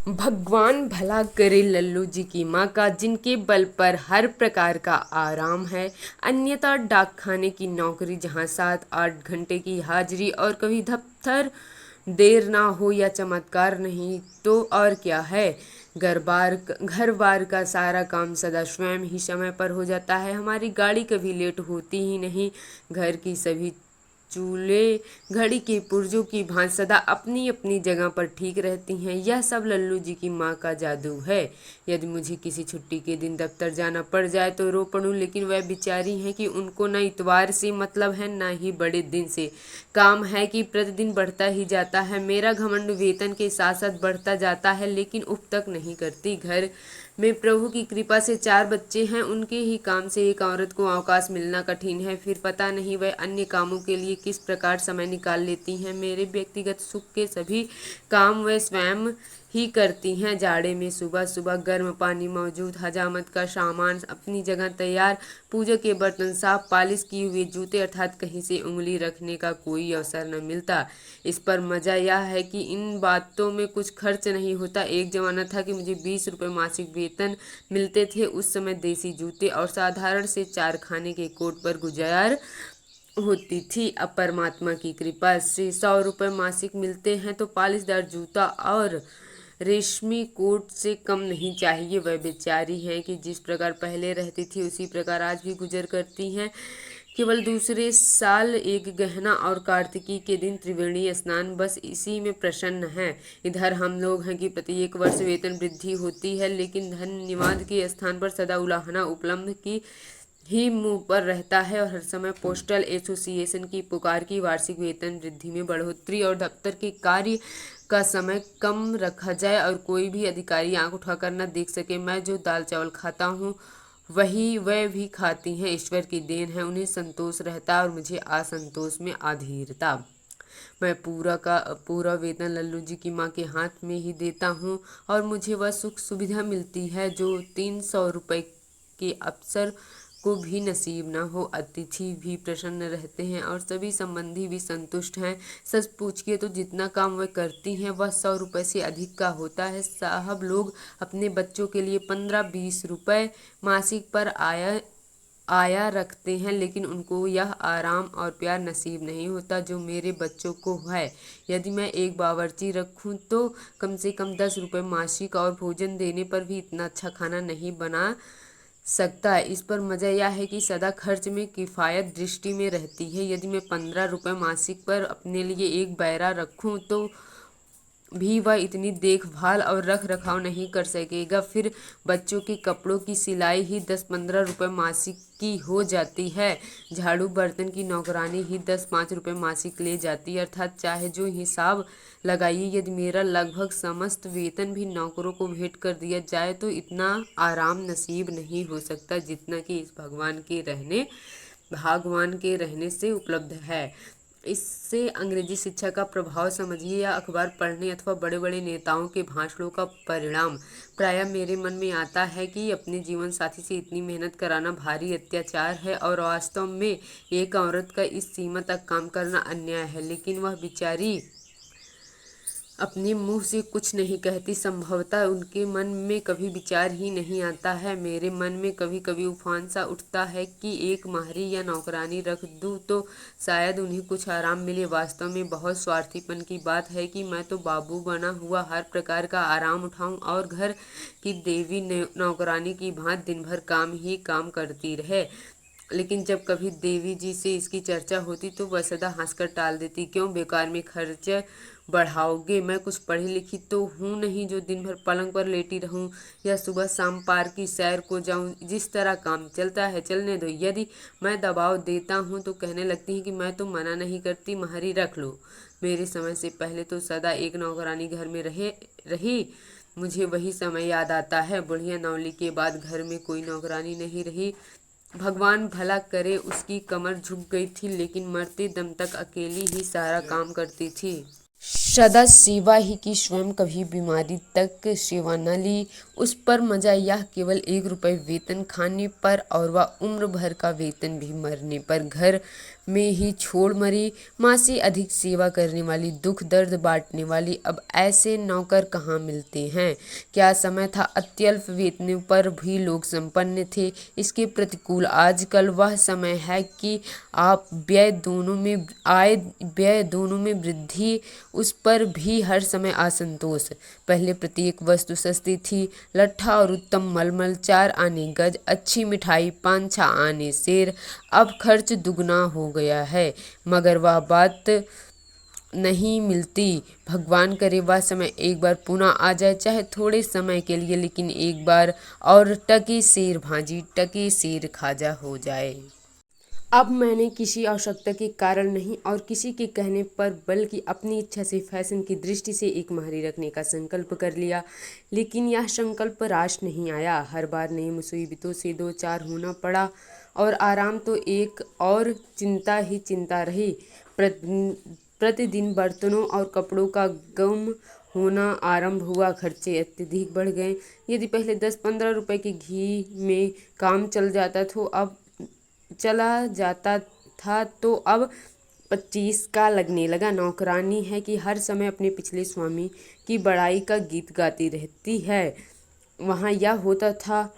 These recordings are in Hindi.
भगवान भला करे लल्लू जी की माँ का, जिनके बल पर हर प्रकार का आराम है। अन्यथा डाकखाने की नौकरी, जहाँ 7-8 घंटे की हाजिरी और कभी दफ्तर देर ना हो, या चमत्कार नहीं तो और क्या है। घर बार का सारा काम सदा स्वयं ही समय पर हो जाता है। हमारी गाड़ी कभी लेट होती ही नहीं। घर की सभी चूल्हे घड़ी के पुर्जों की भांति सदा अपनी अपनी जगह पर ठीक रहती हैं। यह सब लल्लू जी की माँ का जादू है। यदि मुझे किसी छुट्टी के दिन दफ्तर जाना पड़ जाए तो रो पड़ूं, लेकिन वह बेचारी हैं कि उनको न इतवार से मतलब है, न ही बड़े दिन से। काम है कि प्रतिदिन बढ़ता ही जाता है। मेरा घमंड वेतन के साथ साथ बढ़ता जाता है, लेकिन उफ तक नहीं करती। घर में प्रभु की कृपा से 4 बच्चे हैं। उनके ही काम से एक औरत को अवकाश मिलना कठिन है। फिर पता नहीं वह अन्य कामों के लिए किस प्रकार समय निकाल लेती हैं। मेरे व्यक्तिगत सुख के सभी काम वह स्वयं ही करती हैं। जाड़े में सुबह सुबह गर्म पानी मौजूद, हजामत का सामान अपनी जगह तैयार, पूजा के बर्तन साफ, पालिश किए हुए जूते, अर्थात कहीं से उंगली रखने का कोई अवसर न मिलता। इस पर मजा यह है कि इन बातों में कुछ खर्च नहीं होता। एक जमाना था कि मुझे 20 रुपये मासिक वेतन मिलते थे। उस समय देसी जूते और साधारण से 4 खाने के कोट पर गुजार होती थी। अब परमात्मा की कृपा से 100 रुपये मासिक मिलते हैं तो पालिशदार जूता और रेशमी कोट से कम नहीं चाहिए। वह बेचारी हैं कि जिस प्रकार पहले रहती थी उसी प्रकार आज भी गुजर करती हैं। केवल दूसरे साल एक गहना और कार्तिकी के दिन त्रिवेणी स्नान, बस इसी में प्रसन्न हैं। इधर हम लोग हैं कि प्रत्येक वर्ष वेतन वृद्धि होती है, लेकिन धन्यवाद के स्थान पर सदा उलाहना उपलब्ध की ही मुंह पर रहता है, और हर समय पोस्टल एसोसिएशन की पुकार की वार्षिक वेतन वृद्धि में बढ़ोतरी और दफ्तर के कार्य का समय कम रखा जाए और कोई भी अधिकारी आंख उठाकर न देख सके। मैं जो दाल चावल खाता हूँ वही वह भी खाती हैं। ईश्वर की देन है, उन्हें संतोष रहता है और मुझे असंतोष में अधीरता। मैं पूरा वेतन लल्लू जी की माँ के हाथ में ही देता हूँ, और मुझे वह सुख सुविधा मिलती है जो 300 रुपये के अफसर को भी नसीब न हो। अतिथि भी प्रसन्न रहते हैं और सभी संबंधी भी संतुष्ट हैं। सच पूछिए तो जितना काम वह करती हैं वह 100 रुपये से अधिक का होता है। साहब लोग अपने बच्चों के लिए 15-20 रुपये मासिक पर आया रखते हैं, लेकिन उनको यह आराम और प्यार नसीब नहीं होता जो मेरे बच्चों को है। यदि मैं एक बावर्ची रखूं तो कम से कम 10 रुपये मासिक, और भोजन देने पर भी इतना अच्छा खाना नहीं बना सकता। इस पर मजा यह है कि सदा खर्च में किफ़ायत दृष्टि में रहती है। यदि मैं 15 रुपये मासिक पर अपने लिए एक बैरा रखूं तो भी वह इतनी देखभाल और रख रखाव नहीं कर सकेगा। फिर बच्चों के कपड़ों की सिलाई ही 10-15 रुपये मासिक की हो जाती है। झाड़ू बर्तन की नौकरानी ही 10-5 रुपये मासिक ले जाती है। अर्थात चाहे जो हिसाब लगाइए, यदि मेरा लगभग समस्त वेतन भी नौकरों को भेंट कर दिया जाए तो इतना आराम नसीब नहीं हो सकता जितना कि इस भगवान के रहने से उपलब्ध है। इससे अंग्रेजी शिक्षा का प्रभाव समझिए, या अखबार पढ़ने अथवा बड़े बड़े नेताओं के भाषणों का परिणाम। प्रायः मेरे मन में आता है कि अपने जीवन साथी से इतनी मेहनत कराना भारी अत्याचार है, और वास्तव में एक औरत का इस सीमा तक काम करना अन्याय है। लेकिन वह बेचारी अपने मुंह से कुछ नहीं कहती। संभवतः उनके मन में कभी विचार ही नहीं आता है। मेरे मन में कभी कभी उफान सा उठता है कि एक माहरी या नौकरानी रख दूं तो शायद उन्हें कुछ आराम मिले। वास्तव में बहुत स्वार्थीपन की बात है कि मैं तो बाबू बना हुआ हर प्रकार का आराम उठाऊं और घर की देवी नौकरानी की भांति दिन भर काम ही काम करती रहे। लेकिन जब कभी देवी जी से इसकी चर्चा होती तो वह सदा हंसकर टाल देती। क्यों बेकार में खर्च बढ़ाओगे? मैं कुछ पढ़ी लिखी तो हूँ नहीं जो दिन भर पलंग पर लेटी रहूँ, या सुबह शाम पार्क की सैर को जाऊँ। जिस तरह काम चलता है चलने दो। यदि मैं दबाव देता हूँ तो कहने लगती हैं कि मैं तो मना नहीं करती, महरी रख लो। मेरे समय से पहले तो सदा एक नौकरानी घर में रही। मुझे वही समय याद आता है। बुढ़िया नौली के बाद घर में कोई नौकरानी नहीं रही। भगवान भला करे, उसकी कमर झुक गई थी, लेकिन मरते दम तक अकेली ही सारा काम करती थी। सदा सेवा ही की, स्वयं कभी बीमारी तक सेवा न ली। उस पर मजा यह केवल 1 रुपये वेतन खाने पर, और वह उम्र भर का वेतन भी मरने पर घर में ही छोड़ मरी। माँ से अधिक सेवा करने वाली, दुख दर्द बांटने वाली, अब ऐसे नौकर कहाँ मिलते हैं। क्या समय था, अत्यल्प वेतनों पर भी लोग संपन्न थे। इसके प्रतिकूल आजकल वह समय है कि आप आय व्यय दोनों में वृद्धि, उस पर भी हर समय असंतोष। पहले प्रत्येक वस्तु सस्ती थी, लट्ठा और उत्तम मलमल 4 आने गज, अच्छी मिठाई 5-6 आने सेर। अब खर्च दुगना हो गया है, मगर वह बात नहीं मिलती। भगवान करे वह समय एक बार पुनः आ जाए, चाहे थोड़े समय के लिए, लेकिन एक बार और टके सेर भाजी, टके सेर खाजा हो जाए। अब मैंने किसी आवश्यकता के कारण नहीं और किसी के कहने पर, बल्कि अपनी इच्छा से फैशन की दृष्टि से एक महरी रखने का संकल्प कर लिया। लेकिन यह संकल्प रास नहीं आया। हर बार नई मुसीबतों से दो चार होना पड़ा, और आराम तो एक और चिंता ही चिंता रही। प्रतिदिन बर्तनों और कपड़ों का गम होना आरंभ हुआ। खर्चे अत्यधिक बढ़ गए। यदि पहले 10-15 रुपए के घी में काम चला जाता था, तो अब 25 का लगने लगा। नौकरानी है कि हर समय अपने पिछले स्वामी की बड़ाई का गीत गाती रहती है। वहाँ यह होता था,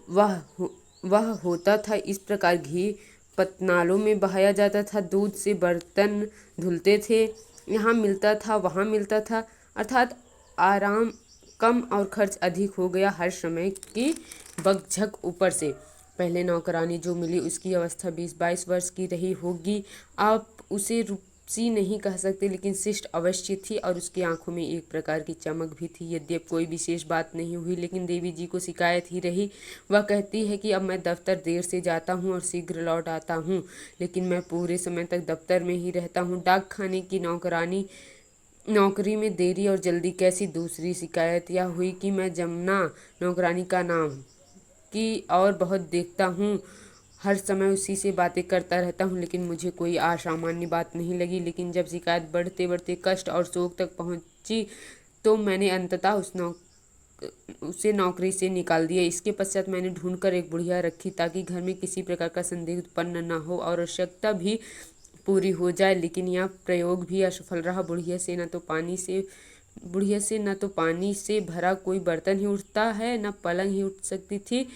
वह होता था, इस प्रकार घी पतनालों में बहाया जाता था, दूध से बर्तन धुलते थे, यहाँ मिलता था वहाँ मिलता था, अर्थात आराम कम और खर्च अधिक हो गया। हर समय की बकझक ऊपर से। पहले नौकरानी जो मिली उसकी अवस्था 20-22 वर्ष की रही होगी। आप उसे रूपसी नहीं कह सकते, लेकिन शिष्ट अवश्य थी, और उसकी आंखों में एक प्रकार की चमक भी थी। यद्यप कोई विशेष बात नहीं हुई, लेकिन देवी जी को शिकायत ही रही। वह कहती है कि अब मैं दफ्तर देर से जाता हूँ और शीघ्र लौट आता हूँ, लेकिन मैं पूरे समय तक दफ्तर में ही रहता हूँ। डाक खाने की नौकरी में देरी और जल्दी कैसी। दूसरी शिकायत यह हुई कि मैं जमुना नौकरानी का नाम की और बहुत देखता हूँ, हर समय उसी से बातें करता रहता हूँ, लेकिन मुझे कोई असामान्य बात नहीं लगी। लेकिन जब शिकायत बढ़ते बढ़ते कष्ट और शोक तक पहुँची, तो मैंने अंततः उसे नौकरी से निकाल दिया। इसके पश्चात मैंने ढूंढकर एक बुढ़िया रखी, ताकि घर में किसी प्रकार का संदेह उत्पन्न न हो और आवश्यकता भी पूरी हो जाए। लेकिन यह प्रयोग भी असफल रहा। बुढ़िया से न तो पानी से भरा कोई बर्तन ही उठता है, न पलंग ही उठ सकती थी।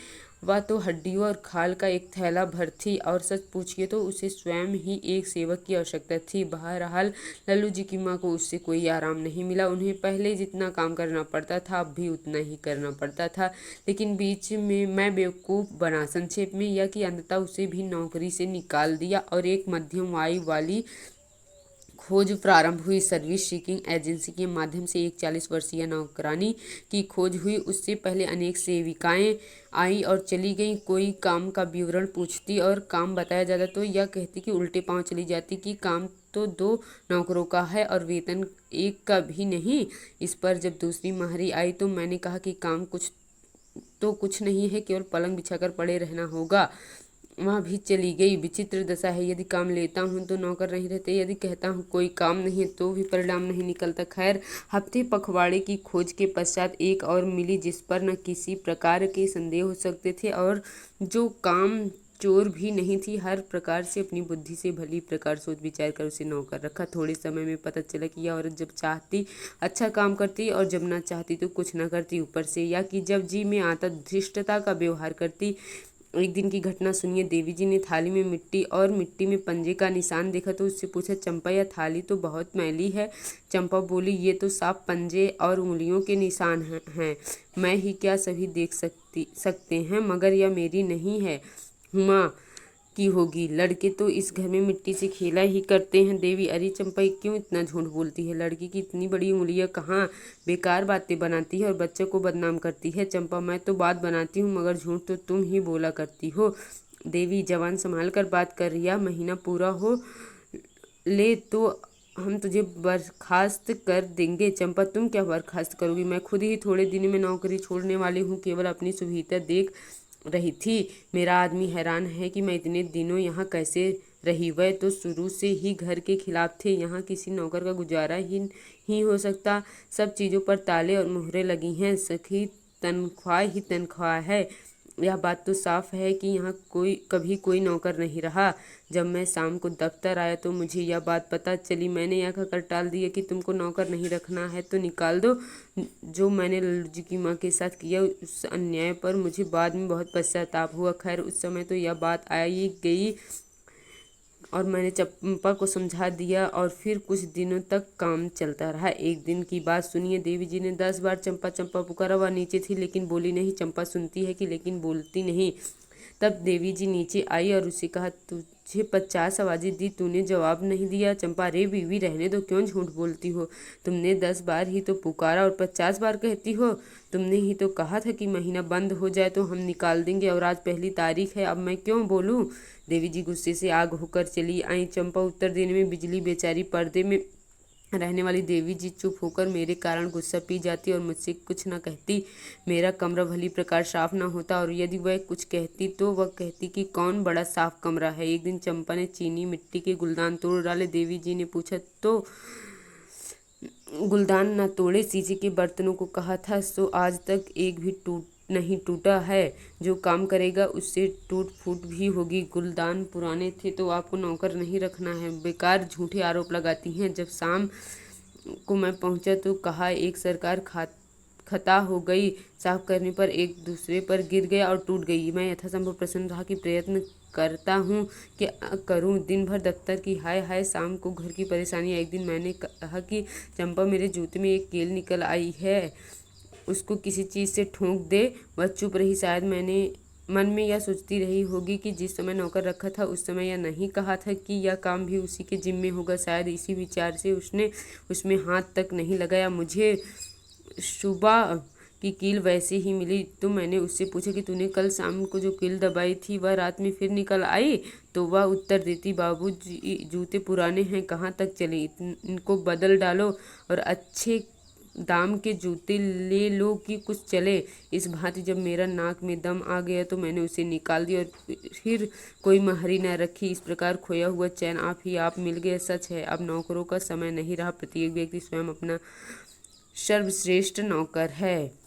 वह तो हड्डियों और खाल का एक थैला भर थी, और सच पूछिए तो उसे स्वयं ही एक सेवक की आवश्यकता थी। बहरहाल लल्लू जी की माँ को उससे कोई आराम नहीं मिला। उन्हें पहले जितना काम करना पड़ता था, अब भी उतना ही करना पड़ता था। लेकिन बीच में मैं बेवकूफ़ बना। संक्षेप में यह कि अंततः उसे भी नौकरी से निकाल दिया, और एक मध्यम आय वाली खोज प्रारंभ हुई। सर्विस सीकिंग एजेंसी के माध्यम से एक 40 वर्षीय नौकरानी की खोज हुई। उससे पहले अनेक सेविकाएं आई और चली गईं। कोई काम का विवरण पूछती और काम बताया जाता तो यह कहती कि उल्टे पांव चली जाती कि काम तो 2 नौकरों का है और वेतन एक का भी नहीं। इस पर जब दूसरी महरी आई, तो मैंने कहा कि काम कुछ नहीं है, केवल पलंग बिछाकर पड़े रहना होगा। वहाँ भी चली गई। विचित्र दशा है। यदि काम लेता हूँ तो नौकर नहीं रहते, यदि कहता हूँ कोई काम नहीं है तो भी परिणाम नहीं निकलता। खैर, हफ्ते पखवाड़े की खोज के पश्चात एक और मिली, जिस पर न किसी प्रकार के संदेह हो सकते थे, और जो काम चोर भी नहीं थी। हर प्रकार से अपनी बुद्धि से भली प्रकार सोच विचार कर उसे नौकर रखा। थोड़े समय में पता चला कि यह औरत जब चाहती अच्छा काम करती, और जब न चाहती तो कुछ न करती। ऊपर से यह कि जब जी में आता धृष्टता का व्यवहार करती। एक दिन की घटना सुनिए। देवी जी ने थाली में मिट्टी में पंजे का निशान देखा, तो उससे पूछा, चंपा यह थाली तो बहुत मैली है। चंपा बोली, ये तो साफ पंजे और उंगलियों के निशान हैं। मैं ही क्या, सभी देख सकते हैं, मगर यह मेरी नहीं है, हुमा की होगी। लड़के तो इस घर में मिट्टी से खेला ही करते हैं। देवी, अरे चंपा क्यों इतना झूठ बोलती है। लड़की की इतनी बड़ी उंगलियां कहाँ, बेकार बातें बनाती है और बच्चों को बदनाम करती है। चंपा, मैं तो बात बनाती हूँ, मगर झूठ तो तुम ही बोला करती हो। देवी, जवान संभाल कर बात कर। यह महीना पूरा हो ले तो हम तुझे बर्खास्त कर देंगे। चंपा, तुम क्या बर्खास्त करोगी? मैं खुद ही थोड़े दिन में नौकरी छोड़ने वाली हूँ, केवल अपनी सुविधा देख रही थी। मेरा आदमी हैरान है कि मैं इतने दिनों यहाँ कैसे रही। वह तो शुरू से ही घर के खिलाफ थे, यहाँ किसी नौकर का गुजारा ही हो सकता। सब चीज़ों पर ताले और मुहरें लगी हैं, सखी तनख्वाह ही तनख्वाह है। यह बात तो साफ है कि यहाँ कभी कोई नौकर नहीं रहा। जब मैं शाम को दफ्तर आया तो मुझे यह बात पता चली। मैंने यह कहकर टाल दिया कि तुमको नौकर नहीं रखना है तो निकाल दो। जो मैंने लल्लू जी की माँ के साथ किया, उस अन्याय पर मुझे बाद में बहुत पश्चाताप हुआ। खैर, उस समय तो यह बात आई गई और मैंने चंपा को समझा दिया और फिर कुछ दिनों तक काम चलता रहा। एक दिन की बात सुनिए। देवी जी ने 10 बार चंपा चंपा पुकारा। वह नीचे थी लेकिन बोली नहीं। चंपा सुनती है कि लेकिन बोलती नहीं। तब देवी जी नीचे आई और उसे कहा, तुझे 50 आवाज़ें दी, तूने जवाब नहीं दिया। चंपा, रे बीवी रहने दो, क्यों झूठ बोलती हो? तुमने 10 बार ही तो पुकारा और 50 बार कहती हो। तुमने ही तो कहा था कि महीना बंद हो जाए तो हम निकाल देंगे, और आज पहली तारीख है, अब मैं क्यों बोलूं? देवी जी गुस्से से आग होकर चली आई। चंपा उत्तर देने में बिजली। बेचारी पर्दे में रहने वाली देवी जी चुप होकर मेरे कारण गुस्सा पी जाती और मुझसे कुछ न कहती। मेरा कमरा भली प्रकार साफ न होता, और यदि वह कुछ कहती तो वह कहती कि कौन बड़ा साफ कमरा है। एक दिन चंपा ने चीनी मिट्टी के गुलदान तोड़ डाले। देवी जी ने पूछा तो गुलदान न तोड़े, शीशे के बर्तनों को कहा था, सो आज तक एक भी नहीं टूटा है। जो काम करेगा उससे टूट फूट भी होगी। गुलदान पुराने थे तो आपको नौकर नहीं रखना है। बेकार झूठे आरोप लगाती हैं। जब शाम को मैं पहुंचा तो कहा, एक सरकार खता हो गई। साफ करने पर एक दूसरे पर गिर गया और टूट गई। मैं यथासंभव प्रसन्न रहा कि प्रयत्न करता हूँ कि करूँ। दिन भर दफ्तर की हाय हाय, शाम को घर की परेशानियाँ। एक दिन मैंने कहा कि चंपा, मेरे जूते में एक कील निकल आई है, उसको किसी चीज़ से ठोंक दे। वह चुप रही। शायद मैंने मन में यह सोचती रही होगी कि जिस समय नौकर रखा था उस समय यह नहीं कहा था कि यह काम भी उसी के जिम्मे होगा। शायद इसी विचार से उसने उसमें हाथ तक नहीं लगाया। मुझे सुबह की कील वैसे ही मिली तो मैंने उससे पूछा कि तूने कल शाम को जो कील दबाई थी वह रात में फिर निकल आई? तो वह उत्तर देती, बाबूजी, जूते पुराने हैं, कहाँ तक चले, इनको बदल डालो और अच्छे दाम के जूते ले लो कि कुछ चले। इस भांति जब मेरा नाक में दम आ गया तो मैंने उसे निकाल दिया और फिर कोई महरी न रखी। इस प्रकार खोया हुआ चैन आप ही आप मिल गया। सच है, अब नौकरों का समय नहीं रहा। प्रत्येक व्यक्ति स्वयं अपना सर्वश्रेष्ठ नौकर है।